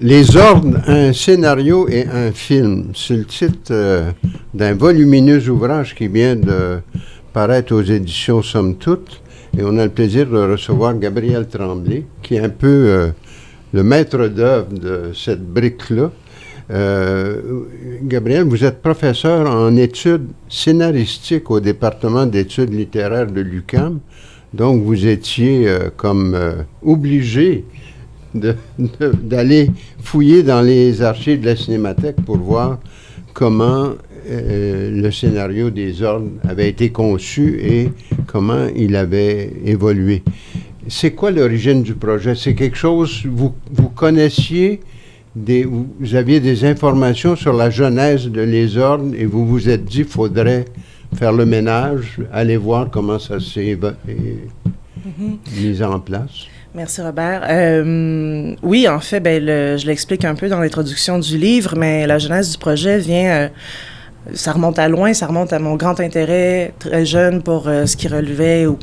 Les ordres, un scénario et un film. C'est le titre d'un volumineux ouvrage qui vient de paraître aux éditions Somme Toute. Et on a le plaisir de recevoir Gabriel Tremblay, qui est un peu le maître d'œuvre de cette brique-là. Gabriel, vous êtes professeur en études scénaristiques au département d'études littéraires de l'UQAM. Donc, vous étiez obligé d'aller fouiller dans les archives de la Cinémathèque pour voir comment le scénario des ordres avait été conçu et comment il avait évolué. C'est quoi l'origine du projet? C'est quelque chose, vous connaissiez, vous aviez des informations sur la genèse de Les Ordres et vous vous êtes dit qu'il faudrait faire le ménage, aller voir comment ça s'est mis en place? Merci Robert. Oui, en fait, je l'explique un peu dans l'introduction du livre, mais la genèse du projet vient, ça remonte à loin, ça remonte à mon grand intérêt très jeune pour ce qui relevait ou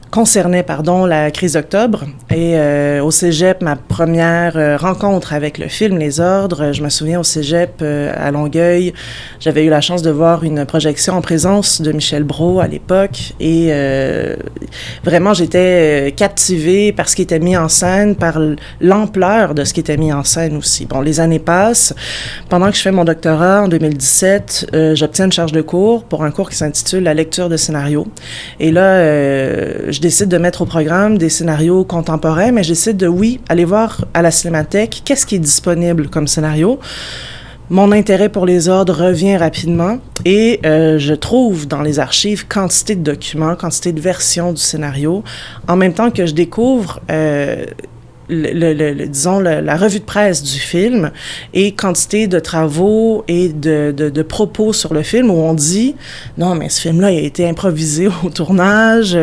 concernait la crise d'octobre. Et au cégep, ma première rencontre avec le film Les Ordres, je me souviens au cégep à Longueuil, j'avais eu la chance de voir une projection en présence de Michel Brault à l'époque et vraiment j'étais captivée par ce qui était mis en scène, par l'ampleur de ce qui était mis en scène aussi. Bon, les années passent. Pendant que je fais mon doctorat en 2017, j'obtiens une charge de cours pour un cours qui s'intitule La lecture de scénarios. Et là, je décide de mettre au programme des scénarios contemporains, mais je décide de, aller voir à la Cinémathèque qu'est-ce qui est disponible comme scénario. Mon intérêt pour Les Ordres revient rapidement et je trouve dans les archives quantité de documents, quantité de versions du scénario, en même temps que je découvre la revue de presse du film et quantité de travaux et de propos sur le film où on dit non, mais ce film-là il a été improvisé au tournage,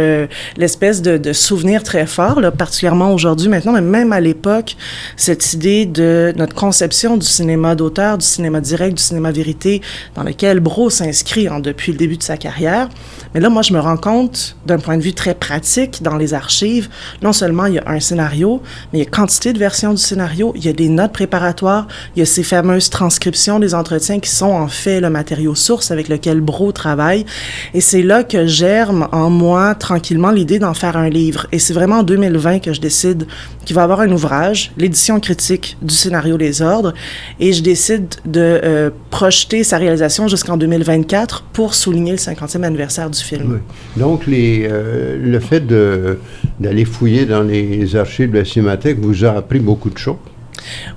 l'espèce de souvenir très fort, là, particulièrement aujourd'hui maintenant, mais même à l'époque, cette idée de notre conception du cinéma d'auteur, du cinéma direct, du cinéma vérité, dans lequel Brault s'inscrit depuis le début de sa carrière. Mais là, moi, je me rends compte, d'un point de vue très pratique, dans les archives, non seulement il y a un scénario, mais il y a quantité de versions du scénario, il y a des notes préparatoires, il y a ces fameuses transcriptions des entretiens qui sont en fait le matériau source avec lequel Brault travaille. Et c'est là que germe en moi tranquillement l'idée d'en faire un livre. Et c'est vraiment en 2020 que je décide qu'il va y avoir un ouvrage, l'édition critique du scénario Les Ordres, et je décide de projeter sa réalisation jusqu'en 2024 pour souligner le 50e anniversaire du film. Oui. Donc, le fait d'aller fouiller dans les archives de la Cinémathèque vous a appris beaucoup de choses?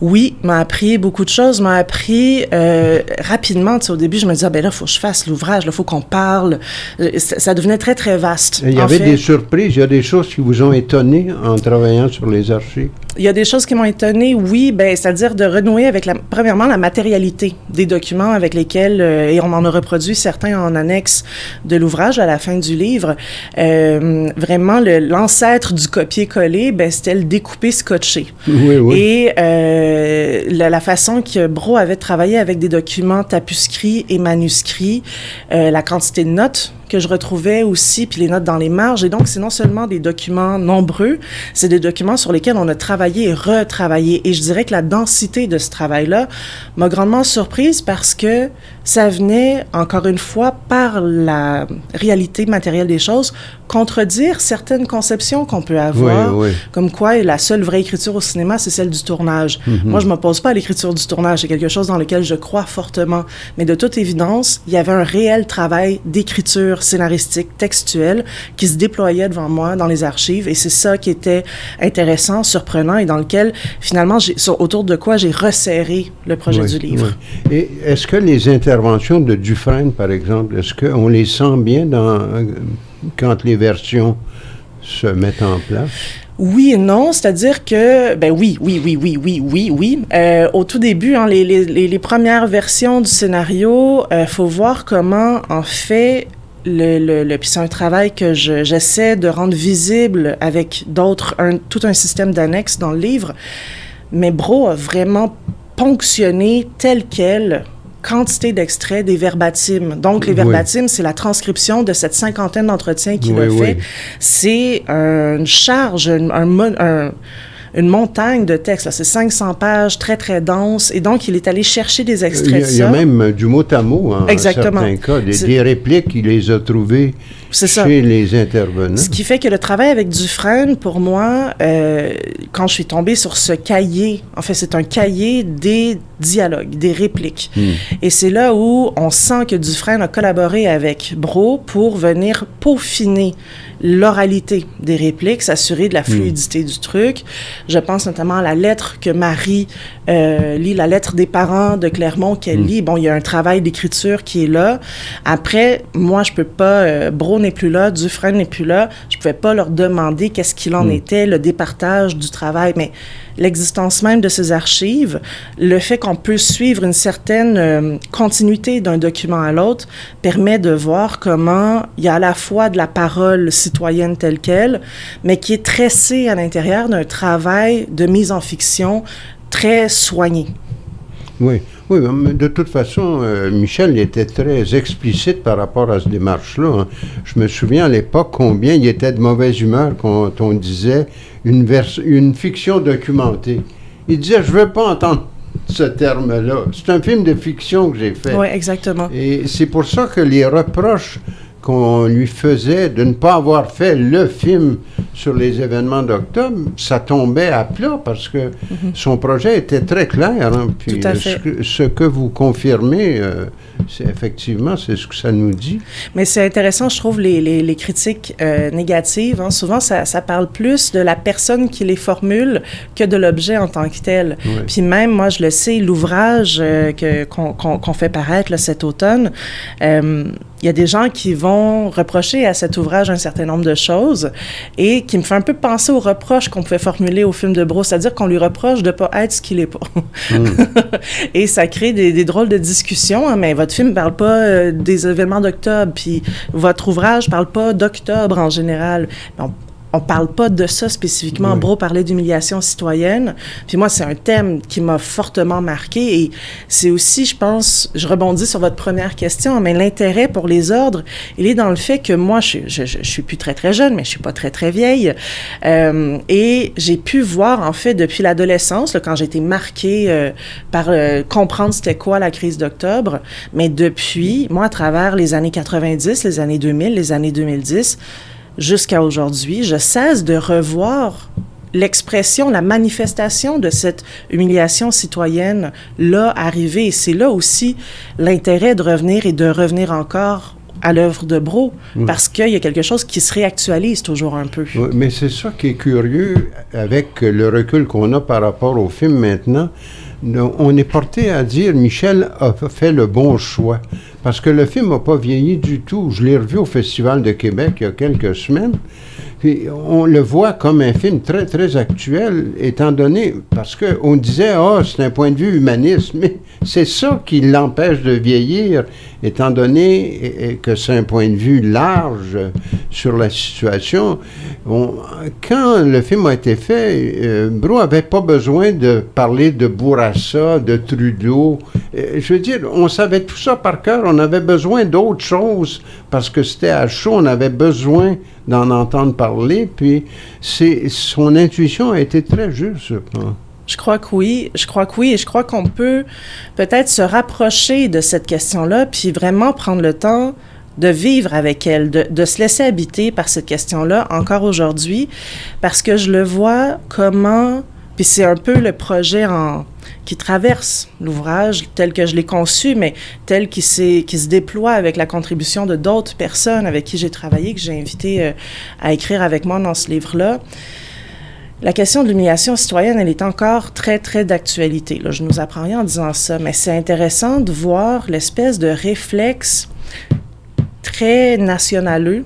Oui, m'a appris beaucoup de choses, m'a appris rapidement. Au début, je me disais, là, il faut que je fasse l'ouvrage, il faut qu'on parle. Ça devenait très, très vaste. Il y avait des surprises, il y a des choses qui vous ont étonné en travaillant sur les archives? Il y a des choses qui m'ont étonnée, oui, c'est-à-dire de renouer avec, premièrement, la matérialité des documents avec lesquels, et on en a reproduit certains en annexe de l'ouvrage à la fin du livre, vraiment, l'ancêtre du copier-coller, c'était le découper scotché. Oui, oui. Et la façon que Brault avait travaillé avec des documents tapuscrits et manuscrits, la quantité de notes que je retrouvais aussi, puis les notes dans les marges. Et donc, c'est non seulement des documents nombreux, c'est des documents sur lesquels on a travaillé et retravaillé. Et je dirais que la densité de ce travail-là m'a grandement surprise parce que ça venait, encore une fois, par la réalité matérielle des choses, contredire certaines conceptions qu'on peut avoir, comme quoi la seule vraie écriture au cinéma, c'est celle du tournage. Mm-hmm. Moi, je ne m'oppose pas à l'écriture du tournage, c'est quelque chose dans lequel je crois fortement. Mais de toute évidence, il y avait un réel travail d'écriture scénaristique, textuelle, qui se déployait devant moi dans les archives, et c'est ça qui était intéressant, surprenant, et dans lequel, finalement, autour de quoi j'ai resserré le projet du livre. Oui. Et est-ce que les interventions de Dufresne, par exemple, est-ce qu'on les sent bien quand les versions se mettent en place? Oui et non, c'est-à-dire que, oui. Au tout début, les premières versions du scénario, faut voir comment, en fait, puis c'est un travail que j'essaie de rendre visible avec tout un système d'annexes dans le livre, mais Brault a vraiment ponctionné tel quel quantité d'extraits des verbatims. Donc, les verbatims, c'est la transcription de cette cinquantaine d'entretiens qu'il a fait. C'est une charge, une montagne de textes. Là. C'est 500 pages, très, très dense. Et donc, il est allé chercher des extraits de ça. Il y a même du mot à mot, en certains cas. Des répliques, il les a trouvées chez les intervenants. Ce qui fait que le travail avec Dufresne, pour moi, quand je suis tombée sur ce cahier, en fait, c'est un cahier des dialogues, des répliques. Et c'est là où on sent que Dufresne a collaboré avec Brault pour venir peaufiner l'oralité des répliques, s'assurer de la fluidité du truc. Je pense notamment à la lettre que Marie lit, la lettre des parents de Clermont qu'elle lit. Bon, il y a un travail d'écriture qui est là. Après, moi, je peux pas... Brault n'est plus là, Dufresne n'est plus là. Je pouvais pas leur demander qu'est-ce qu'il en était, le départage du travail, mais l'existence même de ces archives, le fait qu'on peut suivre une certaine continuité d'un document à l'autre, permet de voir comment il y a à la fois de la parole citoyenne telle qu'elle, mais qui est tressée à l'intérieur d'un travail de mise en fiction très soigné. Oui. Oui, mais de toute façon, Michel était très explicite par rapport à cette démarche-là. Hein. Je me souviens à l'époque combien il était de mauvaise humeur quand on disait une fiction documentée. Il disait, je ne veux pas entendre ce terme-là. C'est un film de fiction que j'ai fait. Oui, exactement. Et c'est pour ça que les reproches qu'on lui faisait de ne pas avoir fait le film sur les événements d'octobre, ça tombait à plat parce que son projet était très clair. Hein. Puis tout à fait. Ce que vous confirmez, c'est effectivement, c'est ce que ça nous dit. Mais c'est intéressant, je trouve, les critiques négatives. Hein. Souvent, ça parle plus de la personne qui les formule que de l'objet en tant que tel. Oui. Puis même, moi, je le sais, l'ouvrage qu'on fait paraître là, cet automne, il y a des gens qui vont reprocher à cet ouvrage un certain nombre de choses et qui me fait un peu penser aux reproches qu'on pouvait formuler au film de Brault, c'est-à-dire qu'on lui reproche de ne pas être ce qu'il n'est pas. Et ça crée des drôles de discussions, hein, mais votre film ne parle pas des événements d'octobre, puis votre ouvrage ne parle pas d'octobre en général. On parle pas de ça spécifiquement. Oui. Brault parlait d'humiliation citoyenne. Puis moi, c'est un thème qui m'a fortement marqué. Et c'est aussi, je pense, je rebondis sur votre première question, mais l'intérêt pour les ordres, il est dans le fait que moi, je suis plus très, très jeune, mais je suis pas très, très vieille. Et j'ai pu voir, en fait, depuis l'adolescence, là, quand j'ai été marquée par comprendre c'était quoi la crise d'octobre, mais depuis, moi, à travers les années 90, les années 2000, les années 2010, jusqu'à aujourd'hui, je cesse de revoir l'expression, la manifestation de cette humiliation citoyenne-là arriver. Et c'est là aussi l'intérêt de revenir et de revenir encore à l'œuvre de Brault, parce qu'il y a quelque chose qui se réactualise toujours un peu. Oui, mais c'est ça qui est curieux avec le recul qu'on a par rapport au film maintenant. On est porté à dire Michel a fait le bon choix parce que le film n'a pas vieilli du tout. Je l'ai revu au Festival de Québec il y a quelques semaines. Puis on le voit comme un film très, très actuel, étant donné, parce qu'on disait, c'est un point de vue humaniste, mais c'est ça qui l'empêche de vieillir, étant donné que c'est un point de vue large sur la situation. Quand le film a été fait, Brault n'avait pas besoin de parler de Bourassa, de Trudeau. Je veux dire, on savait tout ça par cœur, on avait besoin d'autres choses, parce que c'était à chaud, on avait besoin d'en entendre parler, puis son intuition a été très juste. Je crois que oui, et je crois qu'on peut peut-être se rapprocher de cette question-là, puis vraiment prendre le temps de vivre avec elle, de se laisser habiter par cette question-là encore aujourd'hui, parce que je le vois comment, puis c'est un peu le projet qui traverse l'ouvrage tel que je l'ai conçu, mais tel qui se déploie avec la contribution de d'autres personnes avec qui j'ai travaillé, que j'ai invité à écrire avec moi dans ce livre-là. La question de l'humiliation citoyenne, elle est encore très, très d'actualité. Là, je ne nous apprends rien en disant ça, mais c'est intéressant de voir l'espèce de réflexe très nationaleux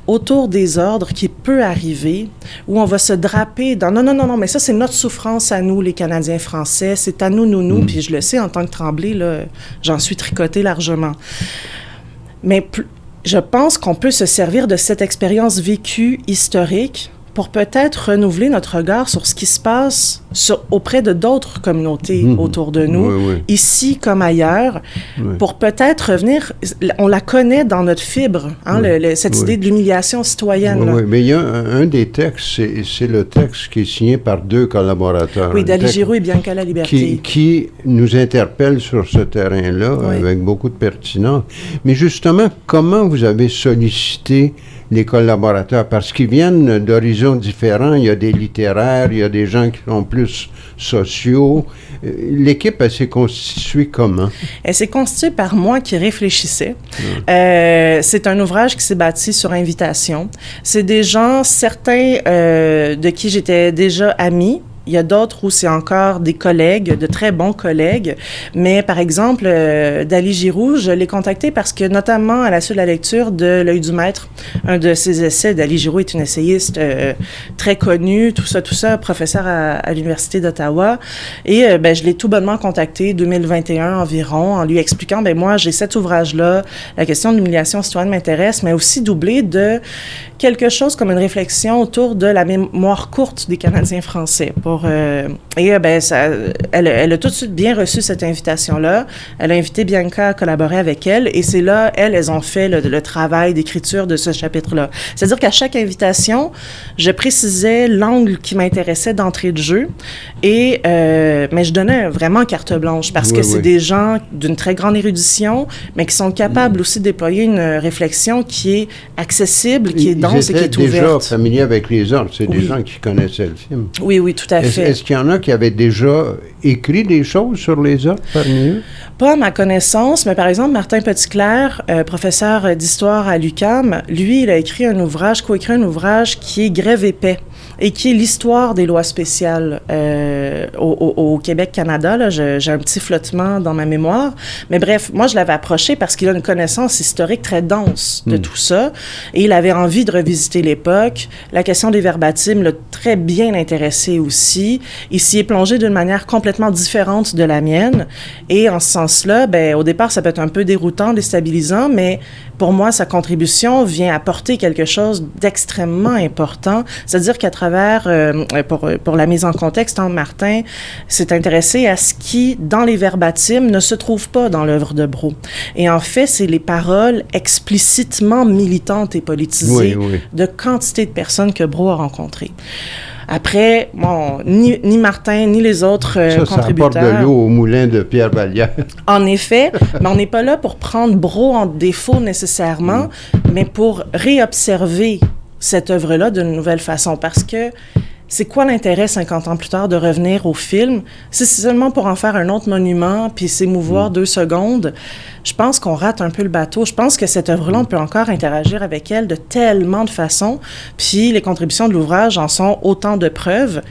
autour des ordres qui peut arriver, où on va se draper dans « Non, mais ça, c'est notre souffrance à nous, les Canadiens français, c'est à nous, puis je le sais, en tant que Tremblay, là, j'en suis tricotée largement. Mais je pense qu'on peut se servir de cette expérience vécue historique pour peut-être renouveler notre regard sur ce qui se passe auprès de d'autres communautés autour de nous, ici comme ailleurs, pour peut-être revenir, on la connaît dans notre fibre, hein, cette idée de l'humiliation citoyenne. Oui, mais il y a un des textes, c'est le texte qui est signé par 2 collaborateurs. Oui, Dali Giroux et Bianca Laliberté. Qui nous interpelle sur ce terrain-là avec beaucoup de pertinence. Mais justement, comment vous avez sollicité les collaborateurs, parce qu'ils viennent d'horizons différents. Il y a des littéraires, il y a des gens qui sont plus sociaux. L'équipe, elle s'est constituée comment? Elle s'est constituée par moi qui réfléchissais. C'est un ouvrage qui s'est bâti sur invitation. C'est des gens, certains de qui j'étais déjà amie. Il y a d'autres où c'est encore des collègues, de très bons collègues. Mais par exemple, Dali Giroux, je l'ai contacté parce que, notamment à la suite de la lecture de L'œil du maître, un de ses essais, Dali Giroux est une essayiste très connue, tout ça, professeur à l'Université d'Ottawa. Et je l'ai tout bonnement contacté, 2021 environ, en lui expliquant, moi, j'ai cet ouvrage-là, la question de l'humiliation citoyenne m'intéresse, mais aussi doublé de quelque chose comme une réflexion autour de la mémoire courte des Canadiens français. Elle a tout de suite bien reçu cette invitation-là. Elle a invité Bianca à collaborer avec elle, et c'est là, elles ont fait le travail d'écriture de ce chapitre-là. C'est-à-dire qu'à chaque invitation, je précisais l'angle qui m'intéressait d'entrée de jeu, mais je donnais vraiment carte blanche, parce que c'est des gens d'une très grande érudition, mais qui sont capables aussi de déployer une réflexion qui est accessible, qui est dense et qui est ouverte. Ils étaient déjà familiers avec les ordres, c'est des gens qui connaissaient le film. Oui, tout à fait. Est-ce qu'il y en a qui avaient déjà écrit des choses sur les ordres parmi eux? Pas à ma connaissance, mais par exemple, Martin Petitclerc, professeur d'histoire à l'UQAM, lui, il a coécrit un ouvrage qui est Grève et paix, et qui est l'histoire des lois spéciales au Québec-Canada. Là, j'ai un petit flottement dans ma mémoire. Mais bref, moi, je l'avais approché parce qu'il a une connaissance historique très dense de tout ça. Et il avait envie de revisiter l'époque. La question des verbatims l'a très bien intéressé aussi. Il s'y est plongé d'une manière complètement différente de la mienne. Et en ce sens-là, au départ, ça peut être un peu déroutant, déstabilisant, mais pour moi, sa contribution vient apporter quelque chose d'extrêmement important. C'est-à-dire qu'à travers, pour la mise en contexte, Martin s'est intéressé à ce qui, dans les verbatims, ne se trouve pas dans l'œuvre de Brault. Et en fait, c'est les paroles explicitement militantes et politisées de quantité de personnes que Brault a rencontrées. Après, ni Martin, ni les autres contributeurs... Ça apporte de l'eau au moulin de Pierre Vallière. En effet, mais on n'est pas là pour prendre Brault en défaut nécessairement, mais pour réobserver cette œuvre-là d'une nouvelle façon. Parce que c'est quoi l'intérêt, 50 ans plus tard, de revenir au film? Si c'est seulement pour en faire un autre monument, puis s'émouvoir 2 secondes, je pense qu'on rate un peu le bateau. Je pense que cette œuvre-là, on peut encore interagir avec elle de tellement de façons, puis les contributions de l'ouvrage en sont autant de preuves.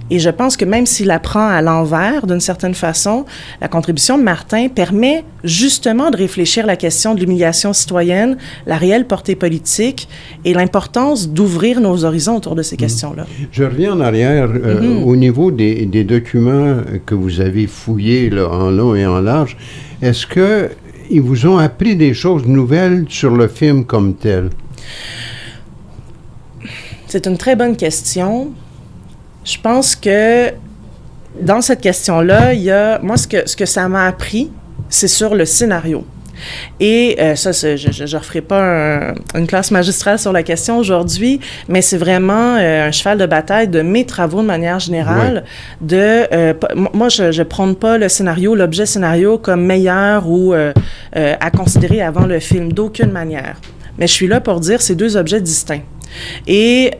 Et je pense que même s'il apprend à l'envers, d'une certaine façon, la contribution de Martin permet justement de réfléchir la question de l'humiliation citoyenne, la réelle portée politique et l'importance d'ouvrir nos horizons autour de ces questions-là. Je reviens en arrière. Au niveau des documents que vous avez fouillés là, en long et en large, est-ce qu'ils vous ont appris des choses nouvelles sur le film comme tel? C'est une très bonne question. Je pense que dans cette question-là, il y a... Moi, ce que ça m'a appris, c'est sur le scénario. Et je ne referai pas une classe magistrale sur la question aujourd'hui, mais c'est vraiment un cheval de bataille de mes travaux de manière générale. Moi, je ne prône pas le scénario, l'objet scénario comme meilleur ou à considérer avant le film, d'aucune manière. Mais je suis là pour dire c'est 2 objets distincts. Et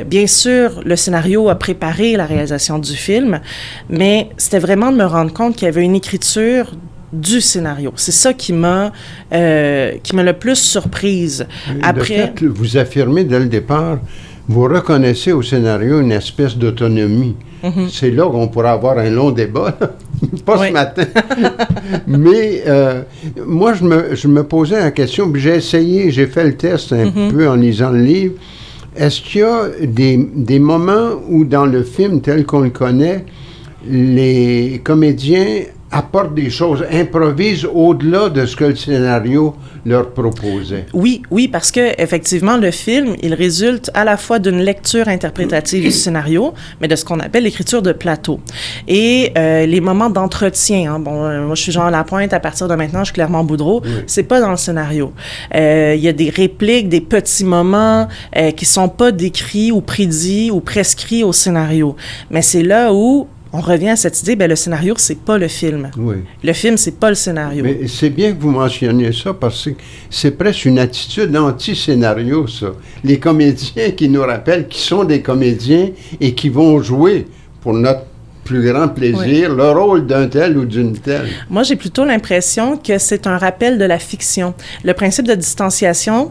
bien sûr, le scénario a préparé la réalisation du film, mais c'était vraiment de me rendre compte qu'il y avait une écriture du scénario. C'est ça qui m'a le plus surprise. Après, de fait, vous affirmez dès le départ, vous reconnaissez au scénario une espèce d'autonomie. C'est là qu'on pourra avoir un long débat, pas ce matin. Mais moi, je me posais la question, puis j'ai fait le test un peu en lisant le livre. Est-ce qu'il y a des moments où, dans le film tel qu'on le connaît, les comédiens apportent des choses, improvisent au-delà de ce que le scénario leur proposait. Oui, parce que effectivement, le film, il résulte à la fois d'une lecture interprétative du scénario, mais de ce qu'on appelle l'écriture de plateau. Et les moments d'entretien, moi je suis Jean Lapointe, à partir de maintenant, je suis Clermont Boudreau, c'est pas dans le scénario. Il y a des répliques, des petits moments qui sont pas décrits ou prédits ou prescrits au scénario. Mais c'est là où on revient à cette idée, le scénario, c'est pas le film. Oui. Le film, c'est pas le scénario. Mais c'est bien que vous mentionniez ça parce que c'est presque une attitude anti-scénario, ça. Les comédiens qui nous rappellent qu'ils sont des comédiens et qui vont jouer pour notre plus grand plaisir, le rôle d'un tel ou d'une telle. Moi, j'ai plutôt l'impression que c'est un rappel de la fiction. Le principe de distanciation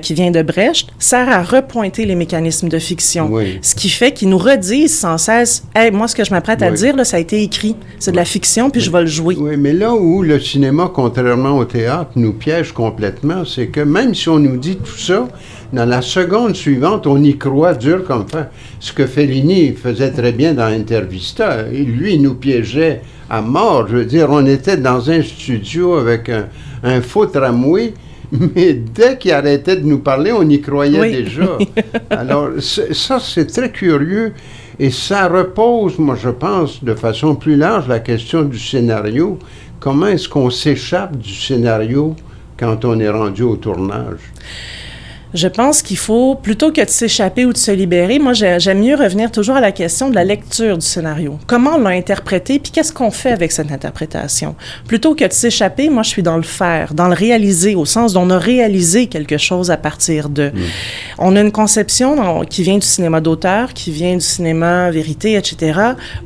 qui vient de Brecht sert à repointer les mécanismes de fiction. Oui. Ce qui fait qu'ils nous redisent sans cesse « Hey, moi, ce que je m'apprête à dire, là, ça a été écrit. C'est de la fiction, puis je vais le jouer. » Oui, mais là où le cinéma, contrairement au théâtre, nous piège complètement, c'est que même si on nous dit tout ça, dans la seconde suivante, on y croit dur comme fer. Ce que Fellini faisait très bien dans Intervista, lui, il nous piégeait à mort. Je veux dire, on était dans un studio avec un faux tramway, mais dès qu'il arrêtait de nous parler, on y croyait déjà. Alors, ça, c'est très curieux et ça repose, moi, je pense, de façon plus large, la question du scénario. Comment est-ce qu'on s'échappe du scénario quand on est rendu au tournage? Je pense qu'il faut, plutôt que de s'échapper ou de se libérer, moi, j'aime mieux revenir toujours à la question de la lecture du scénario. Comment on l'a interprété, puis qu'est-ce qu'on fait avec cette interprétation? Plutôt que de s'échapper, moi, je suis dans le faire, dans le réaliser, au sens d'on a réalisé quelque chose à partir de. On a une conception qui vient du cinéma d'auteur, qui vient du cinéma vérité, etc.,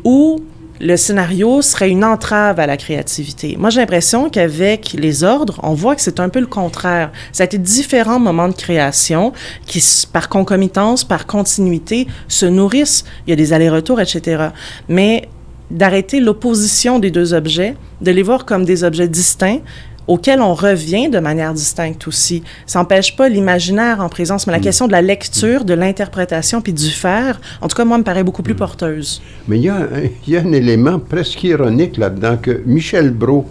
où le scénario serait une entrave à la créativité. Moi, j'ai l'impression qu'avec les ordres, on voit que c'est un peu le contraire. Ça a été différents moments de création qui, par concomitance, par continuité, se nourrissent. Il y a des allers-retours, etc. Mais d'arrêter l'opposition des deux objets, de les voir comme des objets distincts, auquel on revient de manière distincte aussi. Ça n'empêche pas l'imaginaire en présence, mais la question de la lecture, de l'interprétation puis du faire, en tout cas, moi, me paraît beaucoup plus porteuse. Mais il y a un élément presque ironique là-dedans, que Michel Brault,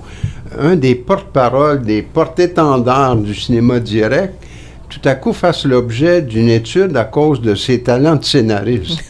un des porte-paroles, des porte-étendards du cinéma direct, tout à coup fasse l'objet d'une étude à cause de ses talents de scénariste.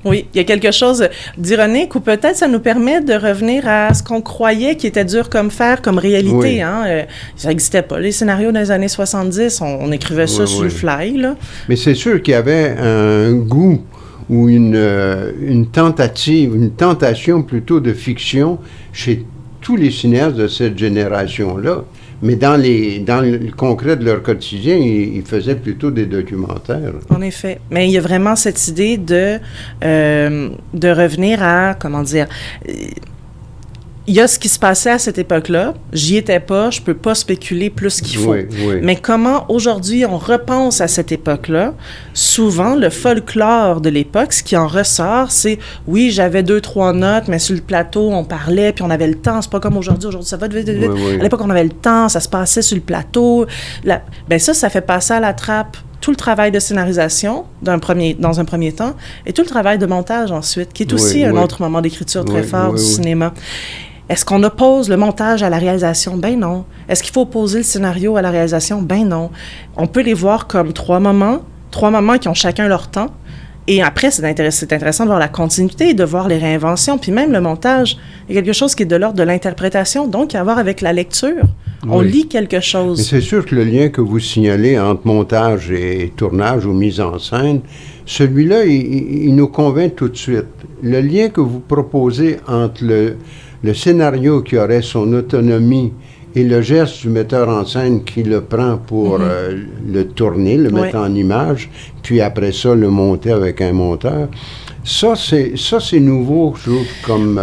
Oui, il y a quelque chose d'ironique, ou peut-être ça nous permet de revenir à ce qu'on croyait qui était dur comme faire, comme réalité. Oui. Ça n'existait pas. Les scénarios des années 70, on écrivait ça sur le fly, là. Mais c'est sûr qu'il y avait un goût ou une tentative, une tentation plutôt de fiction chez tous les cinéastes de cette génération-là. Mais dans le concret de leur quotidien, ils faisaient plutôt des documentaires. En effet. Mais il y a vraiment cette idée de revenir à, il y a ce qui se passait à cette époque-là, j'y étais pas, je peux pas spéculer plus qu'il faut. Oui. Mais comment, aujourd'hui, on repense à cette époque-là, souvent, le folklore de l'époque, ce qui en ressort, c'est, oui, j'avais 2-3 notes, mais sur le plateau, on parlait, puis on avait le temps, c'est pas comme aujourd'hui, ça va vite. Oui. À l'époque, on avait le temps, ça se passait sur le plateau. Ça fait passer à la trappe tout le travail de scénarisation dans un premier temps, et tout le travail de montage ensuite, qui est aussi un autre moment d'écriture très fort du cinéma. Est-ce qu'on oppose le montage à la réalisation? Ben non. Est-ce qu'il faut opposer le scénario à la réalisation? Ben non. On peut les voir comme trois moments qui ont chacun leur temps. Et après, c'est intéressant de voir la continuité, de voir les réinventions, puis même le montage. Il y a quelque chose qui est de l'ordre de l'interprétation, donc à voir avec la lecture. On lit quelque chose. Mais c'est sûr que le lien que vous signalez entre montage et tournage ou mise en scène, celui-là, il nous convainc tout de suite. Le lien que vous proposez entre le scénario qui aurait son autonomie et le geste du metteur en scène qui le prend pour le tourner, le mettre en image, puis après ça, le monter avec un monteur. Ça, c'est nouveau, je trouve, comme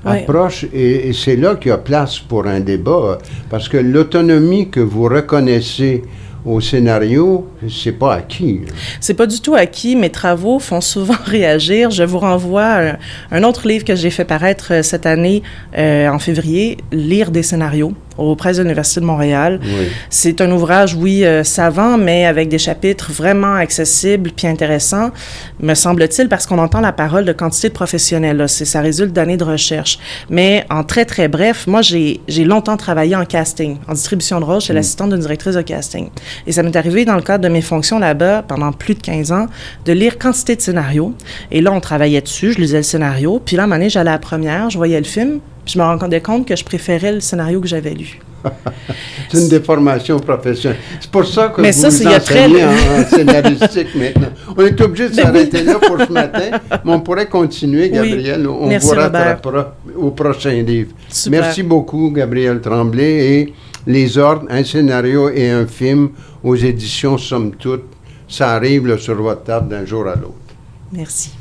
approche, et c'est là qu'il y a place pour un débat, parce que l'autonomie que vous reconnaissez au scénario, c'est pas acquis. C'est pas du tout acquis. Mes travaux font souvent réagir. Je vous renvoie à un autre livre que j'ai fait paraître cette année, en février, « Lire des scénarios », aux presses de l'Université de Montréal. Oui. C'est un ouvrage, oui, savant, mais avec des chapitres vraiment accessibles puis intéressants, me semble-t-il, parce qu'on entend la parole de quantité de professionnels. Là. Ça résulte d'années de recherche. Mais en très, très bref, moi, j'ai longtemps travaillé en casting, en distribution de rôle. J'étais l'assistante d'une directrice de casting. Et ça m'est arrivé, dans le cadre de mes fonctions là-bas, pendant plus de 15 ans, de lire quantité de scénarios. Et là, on travaillait dessus, je lisais le scénario. Puis là, à un moment donné, j'allais à la première, je voyais le film, puis je me rendais compte que je préférais le scénario que j'avais lu. C'est une déformation professionnelle. C'est pour ça que mais vous ça, vous enseignez en scénaristique maintenant. On est obligé de s'arrêter là pour ce matin, mais on pourrait continuer, Gabrielle. On merci, vous rattrapera au prochain livre. Super. Merci beaucoup, Gabrielle Tremblay. Et Les Ordres, un scénario et un film aux éditions Somme Toute. Ça arrive là, sur votre table d'un jour à l'autre. Merci.